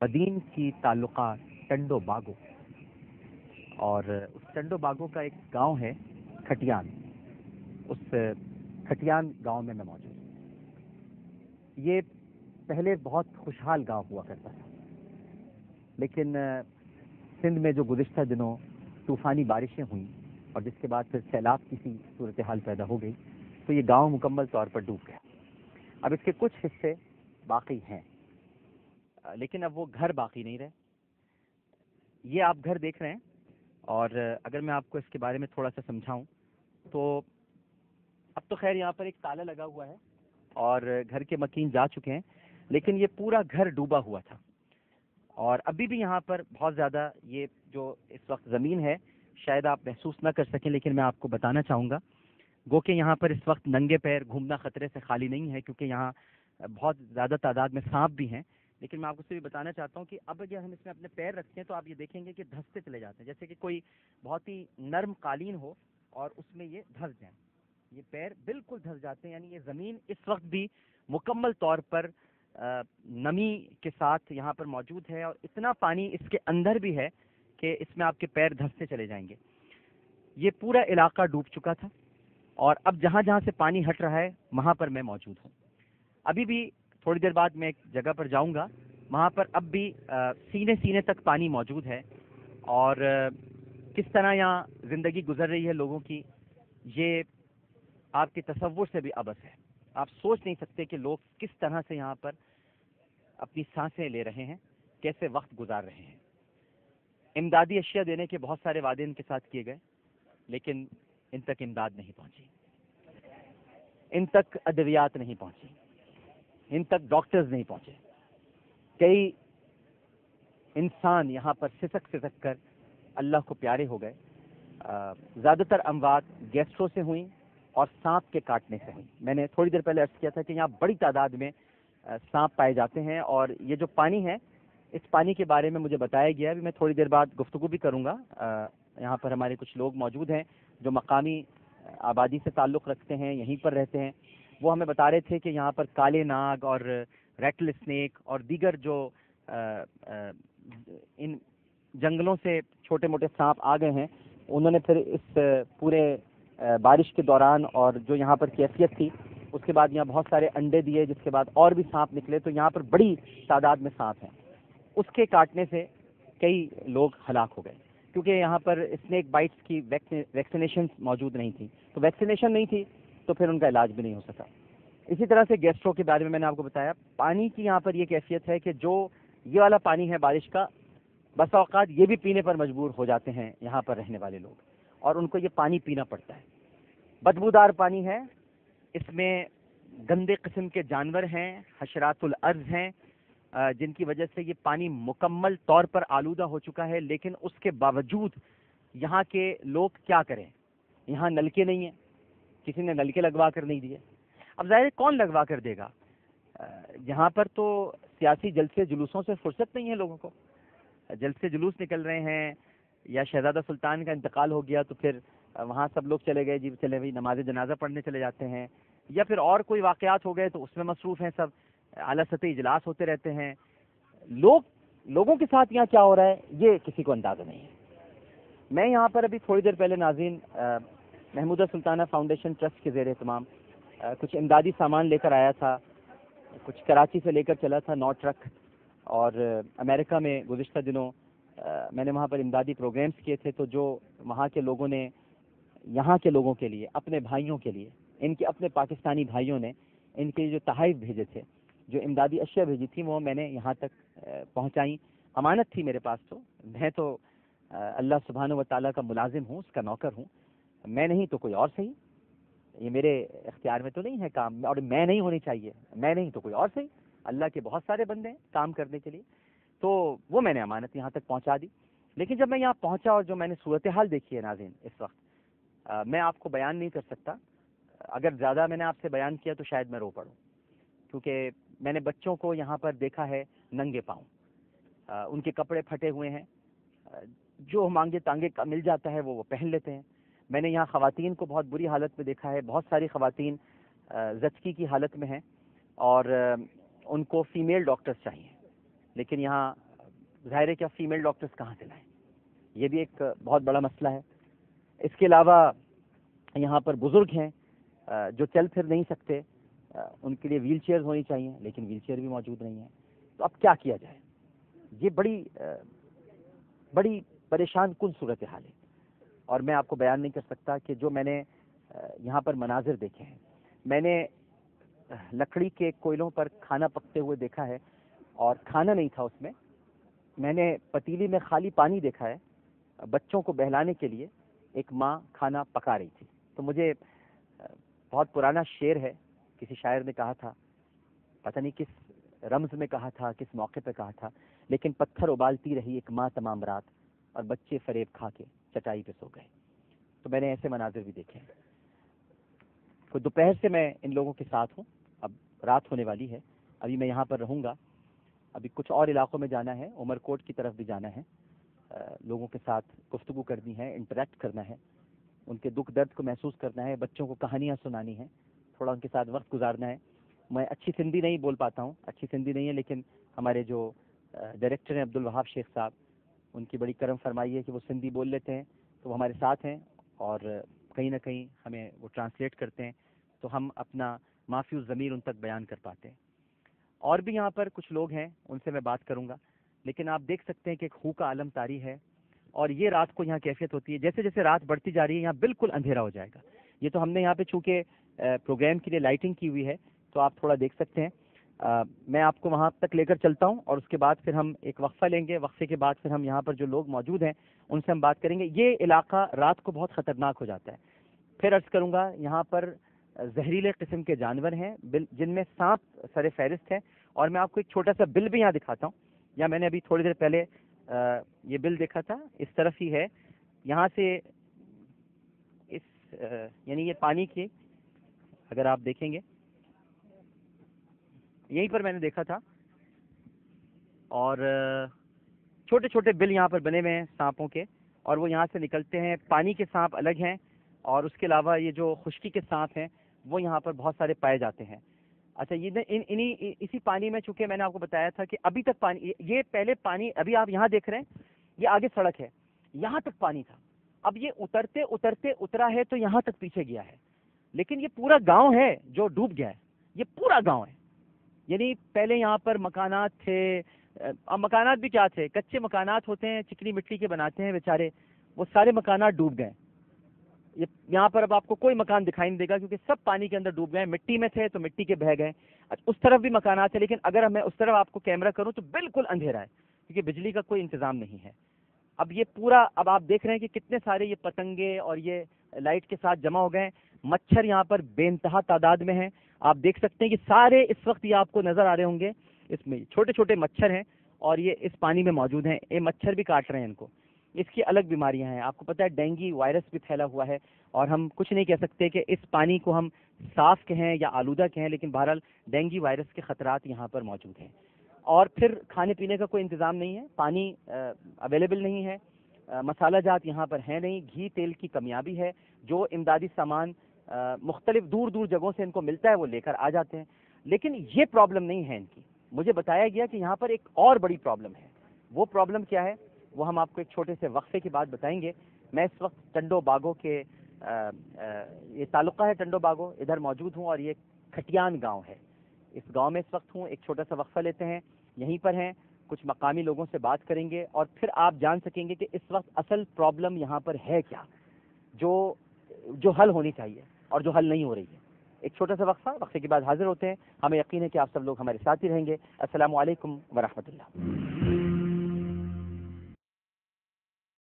بدین کی تعلقات ٹنڈو باغو، اور اس ٹنڈو باغو کا ایک گاؤں ہے کھٹیان. اس کھٹیان گاؤں میں موجود ہوں. یہ پہلے بہت خوشحال گاؤں ہوا کرتا تھا، لیکن سندھ میں جو گزشتہ دنوں طوفانی بارشیں ہوئیں اور جس کے بعد پھر سیلاب کی سی صورتحال پیدا ہو گئی، تو یہ گاؤں مکمل طور پر ڈوب گیا. اب اس کے کچھ حصے باقی ہیں، لیکن اب وہ گھر باقی نہیں رہے. یہ آپ گھر دیکھ رہے ہیں، اور اگر میں آپ کو اس کے بارے میں تھوڑا سا سمجھاؤں تو اب تو خیر یہاں پر ایک تالا لگا ہوا ہے اور گھر کے مکین جا چکے ہیں، لیکن یہ پورا گھر ڈوبا ہوا تھا. اور ابھی بھی یہاں پر بہت زیادہ یہ جو اس وقت زمین ہے شاید آپ محسوس نہ کر سکیں، لیکن میں آپ کو بتانا چاہوں گا گو کہ یہاں پر اس وقت ننگے پیر گھومنا خطرے سے خالی نہیں ہے، کیونکہ یہاں بہت زیادہ تعداد میں سانپ بھی ہیں. لیکن میں آپ کو سے بھی بتانا چاہتا ہوں کہ اب اگر ہم اس میں اپنے پیر رکھتے ہیں تو آپ یہ دیکھیں گے کہ دھستے چلے جاتے ہیں، جیسے کہ کوئی بہت ہی نرم قالین ہو اور اس میں یہ دھس جائیں. یہ پیر بالکل دھس جاتے ہیں، یعنی یہ زمین اس وقت بھی مکمل طور پر نمی کے ساتھ یہاں پر موجود ہے، اور اتنا پانی اس کے اندر بھی ہے کہ اس میں آپ کے پیر دھستے چلے جائیں گے. یہ پورا علاقہ ڈوب چکا تھا، اور اب جہاں جہاں سے پانی ہٹ رہا ہے وہاں پر میں موجود ہوں. ابھی بھی تھوڑی دیر بعد میں ایک جگہ پر جاؤں گا، وہاں پر اب بھی سینے سینے تک پانی موجود ہے. اور کس طرح یہاں زندگی گزر رہی ہے لوگوں کی، یہ آپ کے تصور سے بھی ابس ہے. آپ سوچ نہیں سکتے کہ لوگ کس طرح سے یہاں پر اپنی سانسیں لے رہے ہیں، کیسے وقت گزار رہے ہیں. امدادی اشیاء دینے کے بہت سارے وعدے ان کے ساتھ کیے گئے، لیکن ان تک امداد نہیں پہنچی، ان تک ادویات نہیں پہنچی، ان تک ڈاکٹرز نہیں پہنچے. کئی انسان یہاں پر سسک سسک کر اللہ کو پیارے ہو گئے. زیادہ تر اموات گیسٹرو سے ہوئیں اور سانپ کے کاٹنے سے ہوئیں. میں نے تھوڑی دیر پہلے عرض کیا تھا کہ یہاں بڑی تعداد میں سانپ پائے جاتے ہیں، اور یہ جو پانی ہے اس پانی کے بارے میں مجھے بتایا گیا. ابھی میں تھوڑی دیر بعد گفتگو بھی کروں گا. یہاں پر ہمارے کچھ لوگ موجود ہیں جو مقامی آبادی سے تعلق رکھتے ہیں، یہیں پر رہتے ہیں. وہ ہمیں بتا رہے تھے کہ یہاں پر کالے ناگ اور ریٹل اسنیک اور دیگر جو ان جنگلوں سے چھوٹے موٹے سانپ آ گئے ہیں، انہوں نے پھر اس پورے بارش کے دوران اور جو یہاں پر کیفیت تھی اس کے بعد یہاں بہت سارے انڈے دیے، جس کے بعد اور بھی سانپ نکلے. تو یہاں پر بڑی تعداد میں سانپ ہیں. اس کے کاٹنے سے کئی لوگ ہلاک ہو گئے، کیونکہ یہاں پر اسنیک بائٹس کی ویکسینیشن موجود نہیں تھی. تو ویکسینیشن نہیں تھی تو پھر ان کا علاج بھی نہیں ہو سکا. اسی طرح سے گیسٹرو کے بارے میں نے آپ کو بتایا. پانی کی یہاں پر یہ کیفیت ہے کہ جو یہ والا پانی ہے بارش کا، بسا اوقات یہ بھی پینے پر مجبور ہو جاتے ہیں یہاں پر رہنے والے لوگ، اور ان کو یہ پانی پینا پڑتا ہے. بدبودار پانی ہے، اس میں گندے قسم کے جانور ہیں، حشرات الارض ہیں، جن کی وجہ سے یہ پانی مکمل طور پر آلودہ ہو چکا ہے. لیکن اس کے باوجود یہاں کے لوگ کیا کریں؟ یہاں نلکے نہیں ہیں، کسی نے نلکے لگوا کر نہیں دیے. اب ظاہر کون لگوا کر دے گا؟ یہاں پر تو سیاسی جلسے جلوسوں سے فرصت نہیں ہے لوگوں کو. جلسے جلوس نکل رہے ہیں، یا شہزادہ سلطان کا انتقال ہو گیا تو پھر وہاں سب لوگ چلے گئے، جی چلے بھائی نماز جنازہ پڑھنے چلے جاتے ہیں، یا پھر اور کوئی واقعات ہو گئے تو اس میں مصروف ہیں سب. اعلیٰ سطحی اجلاس ہوتے رہتے ہیں. لوگوں کے ساتھ یہاں کیا ہو رہا ہے یہ کسی کو اندازہ نہیں ہے. میں یہاں پر ابھی تھوڑی دیر پہلے ناظرین محمودہ سلطانہ فاؤنڈیشن ٹرسٹ کے زیر اہتمام کچھ امدادی سامان لے کر آیا تھا. کچھ کراچی سے لے کر چلا تھا 9 ٹرک، اور امریکہ میں گزشتہ دنوں میں نے وہاں پر امدادی پروگرامز کیے تھے. تو جو وہاں کے لوگوں نے یہاں کے لوگوں کے لیے، اپنے بھائیوں کے لیے، ان کے اپنے پاکستانی بھائیوں نے ان کے جو تحائف بھیجے تھے، جو امدادی اشیاء بھیجی تھی، وہ میں نے یہاں تک پہنچائیں. امانت تھی میرے پاس. تو میں تو اللہ سبحانہ و تعالیٰ کا ملازم ہوں، اس کا نوکر ہوں. میں نہیں تو کوئی اور صحیح. یہ میرے اختیار میں تو نہیں ہے کام، اور میں نہیں ہونی چاہیے. میں نہیں تو کوئی اور صحیح. اللہ کے بہت سارے بندے ہیں کام کرنے کے لیے. تو وہ میں نے امانت یہاں تک پہنچا دی. لیکن جب میں یہاں پہنچا اور جو میں نے صورتحال دیکھی ہے ناظرین اس وقت، میں آپ کو بیان نہیں کر سکتا. اگر زیادہ میں نے آپ سے بیان کیا تو شاید میں رو پڑوں، کیونکہ میں نے بچوں کو یہاں پر دیکھا ہے ننگے پاؤں. ان کے کپڑے پھٹے ہوئے ہیں، جو مانگے تانگے کا مل جاتا ہے وہ پہن لیتے ہیں. میں نے یہاں خواتین کو بہت بری حالت میں دیکھا ہے. بہت ساری خواتین زچگی کی حالت میں ہیں، اور ان کو فیمیل ڈاکٹرز چاہیے. لیکن یہاں ظاہر ہے کہ آپ فیمیل ڈاکٹرز کہاں سے لائیں، یہ بھی ایک بہت بڑا مسئلہ ہے۔ اس کے علاوہ یہاں پر بزرگ ہیں جو چل پھر نہیں سکتے، ان کے لیے ویل چیئرز ہونی چاہیے، لیکن ویل چیئر بھی موجود نہیں ہیں۔ تو اب کیا کیا جائے؟ یہ بڑی پریشان کن صورتحال ہے، اور میں آپ کو بیان نہیں کر سکتا کہ جو میں نے یہاں پر مناظر دیکھے ہیں۔ میں نے لکڑی کے کوئلوں پر کھانا پکتے ہوئے دیکھا ہے، اور کھانا نہیں تھا اس میں، میں نے پتیلی میں خالی پانی دیکھا ہے۔ بچوں کو بہلانے کے لیے ایک ماں کھانا پکا رہی تھی۔ تو مجھے بہت پرانا شعر ہے، کسی شاعر نے کہا تھا، پتہ نہیں کس رمز میں کہا تھا، کس موقع پہ کہا تھا، لیکن پتھر ابالتی رہی ایک ماں تمام رات، اور بچے فریب کھا کے چٹائی پہ سو گئے۔ تو میں نے ایسے مناظر بھی دیکھے ہیں۔ تو دوپہر سے میں ان لوگوں کے ساتھ ہوں، اب رات ہونے والی ہے، ابھی میں یہاں پر رہوں گا، ابھی کچھ اور علاقوں میں جانا ہے، عمر کوٹ کی طرف بھی جانا ہے، لوگوں کے ساتھ گفتگو کرنی ہے، انٹریکٹ کرنا ہے، ان کے دکھ درد کو محسوس کرنا ہے، بچوں کو کہانیاں سنانی ہیں، تھوڑا ان کے ساتھ وقت گزارنا ہے۔ میں اچھی سندھی نہیں بول پاتا ہوں، اچھی سندھی نہیں ہے، لیکن ہمارے جو ڈائریکٹر ہیں عبدالوہاب شیخ صاحب، ان کی بڑی کرم فرمائی ہے کہ وہ سندھی بول لیتے ہیں، تو وہ ہمارے ساتھ ہیں اور کہیں نہ کہیں ہمیں وہ ٹرانسلیٹ کرتے ہیں، تو ہم اپنا معافی الضمیر ان تک بیان کر پاتے ہیں۔ اور بھی یہاں پر کچھ لوگ ہیں، ان سے میں بات کروں گا، لیکن آپ دیکھ سکتے ہیں کہ ایک خو کا عالم طاری ہے، اور یہ رات کو یہاں کیفیت ہوتی ہے، جیسے جیسے رات بڑھتی جا رہی ہے یہاں بالکل اندھیرا ہو جائے گا۔ یہ تو ہم نے یہاں پہ چونکہ پروگرام کے لیے لائٹنگ کی ہوئی ہے، تو آپ تھوڑا دیکھ سکتے ہیں۔ میں آپ کو وہاں تک لے کر چلتا ہوں، اور اس کے بعد پھر ہم ایک وقفہ لیں گے، وقفے کے بعد پھر ہم یہاں پر جو لوگ موجود ہیں ان سے ہم بات کریں گے۔ یہ علاقہ رات کو بہت خطرناک ہو جاتا ہے۔ پھر عرض کروں گا، یہاں پر زہریلے قسم کے جانور ہیں جن میں سانپ سر فہرست ہے، اور میں آپ کو ایک چھوٹا سا بل بھی یہاں دکھاتا ہوں۔ یا میں نے ابھی تھوڑی دیر پہلے یہ بل دیکھا تھا، اس طرف ہی ہے، یہاں سے یعنی یہ پانی کی، اگر آپ دیکھیں گے یہیں پر میں نے دیکھا تھا، اور چھوٹے چھوٹے بل یہاں پر بنے ہوئے ہیں سانپوں کے، اور وہ یہاں سے نکلتے ہیں۔ پانی کے سانپ الگ ہیں، اور اس کے علاوہ یہ جو خشکی کے سانپ ہیں وہ یہاں پر بہت سارے پائے جاتے ہیں۔ اچھا، یہ اسی پانی میں، چونکہ میں نے آپ کو بتایا تھا کہ ابھی تک پانی، یہ پہلے پانی ابھی آپ یہاں دیکھ رہے ہیں، یہ آگے سڑک ہے، یہاں تک پانی تھا، اب یہ اترتے اترتے اترا ہے تو یہاں تک پیچھے گیا ہے، لیکن یہ پورا گاؤں ہے جو ڈوب گیا ہے، یہ پورا گاؤں ہے۔ یعنی پہلے یہاں پر مکانات تھے، اب مکانات بھی کیا تھے، کچے مکانات ہوتے ہیں، چکنی مٹی کے بناتے ہیں بیچارے، وہ سارے مکانات ڈوب گئے۔ یہاں پر اب آپ کو کوئی مکان دکھائی نہیں دے گا، کیونکہ سب پانی کے اندر ڈوب گئے، مٹی میں تھے تو مٹی کے بہہ گئے۔ اس طرف بھی مکانات ہیں، لیکن اگر میں اس طرف آپ کو کیمرہ کروں تو بالکل اندھیرا ہے، کیونکہ بجلی کا کوئی انتظام نہیں ہے۔ اب یہ پورا، اب آپ دیکھ رہے ہیں کہ کتنے سارے یہ پتنگے اور یہ لائٹ کے ساتھ جمع ہو گئے ہیں۔ مچھر یہاں پر بے انتہا تعداد میں ہیں، آپ دیکھ سکتے ہیں کہ سارے اس وقت یہ آپ کو نظر آ رہے ہوں گے، اس میں چھوٹے چھوٹے مچھر ہیں، اور یہ اس پانی میں موجود ہیں، یہ مچھر بھی کاٹ رہے ہیں ان کو۔ اس کی الگ بیماریاں ہیں، آپ کو پتہ ہے ڈینگی وائرس بھی پھیلا ہوا ہے، اور ہم کچھ نہیں کہہ سکتے کہ اس پانی کو ہم صاف کہیں یا آلودہ کہیں، لیکن بہرحال ڈینگی وائرس کے خطرات یہاں پر موجود ہیں۔ اور پھر کھانے پینے کا کوئی انتظام نہیں ہے، پانی اویلیبل نہیں ہے، مسالہ جات یہاں پر ہیں نہیں، گھی تیل کی کمیابی ہے، جو امدادی سامان مختلف دور دور جگہوں سے ان کو ملتا ہے وہ لے کر آ جاتے ہیں، لیکن یہ پرابلم نہیں ہے ان کی۔ مجھے بتایا گیا کہ یہاں پر ایک اور بڑی پرابلم ہے، وہ پرابلم کیا ہے وہ ہم آپ کو ایک چھوٹے سے وقفے کے بعد بتائیں گے۔ میں اس وقت ٹنڈو باغو کے یہ تعلقہ ہے ٹنڈو باغو، ادھر موجود ہوں، اور یہ کھٹیان گاؤں ہے، اس گاؤں میں اس وقت ہوں۔ ایک چھوٹا سا وقفہ لیتے ہیں، یہیں پر ہیں، کچھ مقامی لوگوں سے بات کریں گے، اور پھر آپ جان سکیں گے کہ اس وقت اصل پرابلم یہاں پر ہے کیا، جو حل ہونی چاہیے اور جو حل نہیں ہو رہی ہے۔ ایک چھوٹا سا وقفہ، وقفے کے بعد حاضر ہوتے ہیں۔ ہمیں یقین ہے کہ آپ سب لوگ ہمارے ساتھ ہی رہیں گے۔ السلام علیکم ورحمۃ اللہ۔